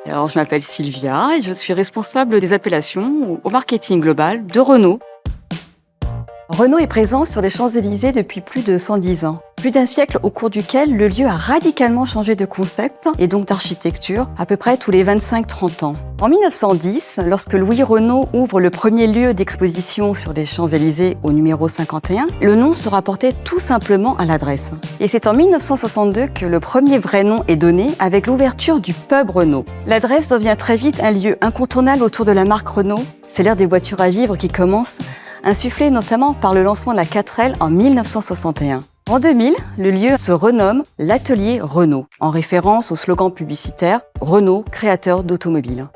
Alors, je m'appelle Sylvia et je suis responsable des appellations au marketing global de Renault. Renault est présent sur les Champs-Élysées depuis plus de 110 ans. Plus d'un siècle au cours duquel le lieu a radicalement changé de concept et donc d'architecture à peu près tous les 25-30 ans. En 1910, lorsque Louis Renault ouvre le premier lieu d'exposition sur les Champs-Élysées au numéro 51, le nom se rapportait tout simplement à l'adresse. Et c'est en 1962 que le premier vrai nom est donné avec l'ouverture du pub Renault. L'adresse devient très vite un lieu incontournable autour de la marque Renault. C'est l'ère des voitures à vivre qui commence, insufflé notamment par le lancement de la 4L en 1961. En 2000, le lieu se renomme l'Atelier Renault, en référence au slogan publicitaire « Renault, créateur d'automobiles ».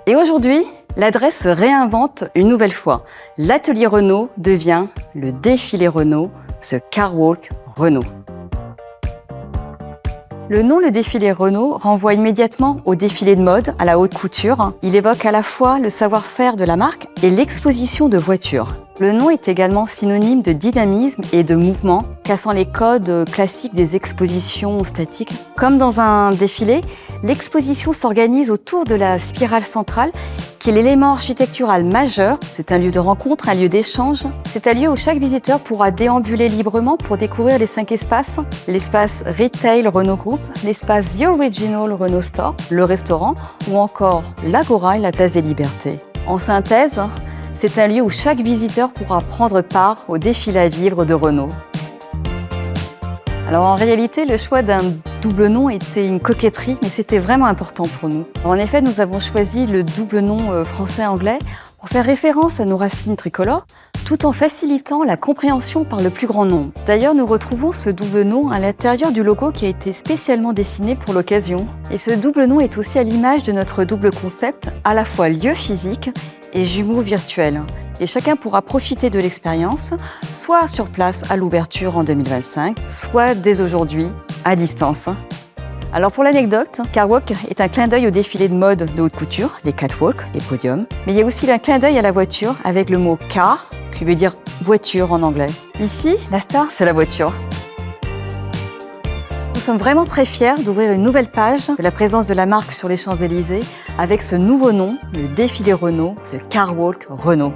Et aujourd'hui, l'adresse se réinvente une nouvelle fois. L'Atelier Renault devient le défilé Renault, ce Car Walk Renault. Le nom Le Défilé Renault renvoie immédiatement au défilé de mode à la haute couture. Il évoque à la fois le savoir-faire de la marque et l'exposition de voitures. Le nom est également synonyme de dynamisme et de mouvement, cassant les codes classiques des expositions statiques. Comme dans un défilé, l'exposition s'organise autour de la spirale centrale, qui est l'élément architectural majeur. C'est un lieu de rencontre, un lieu d'échange. C'est un lieu où chaque visiteur pourra déambuler librement pour découvrir les 5 espaces. L'espace Retail Renault Group, l'espace The Original Renault Store, le restaurant ou encore l'Agora et la place des Libertés. En synthèse, c'est un lieu où chaque visiteur pourra prendre part au défilé à vivre de Renault. Alors en réalité, le choix d'un double nom était une coquetterie, mais c'était vraiment important pour nous. En effet, nous avons choisi le double nom français-anglais pour faire référence à nos racines tricolores, tout en facilitant la compréhension par le plus grand nombre. D'ailleurs, nous retrouvons ce double nom à l'intérieur du logo qui a été spécialement dessiné pour l'occasion. Et ce double nom est aussi à l'image de notre double concept, à la fois lieu physique et jumeaux virtuels. Et chacun pourra profiter de l'expérience, soit sur place à l'ouverture en 2025, soit dès aujourd'hui à distance. Alors pour l'anecdote, Carwalk est un clin d'œil au défilé de mode de haute couture, les catwalks, les podiums. Mais il y a aussi un clin d'œil à la voiture avec le mot car, qui veut dire voiture en anglais. Ici, la star, c'est la voiture. Nous sommes vraiment très fiers d'ouvrir une nouvelle page de la présence de la marque sur les Champs-Élysées avec ce nouveau nom, le défilé Renault, ce Car Walk Renault.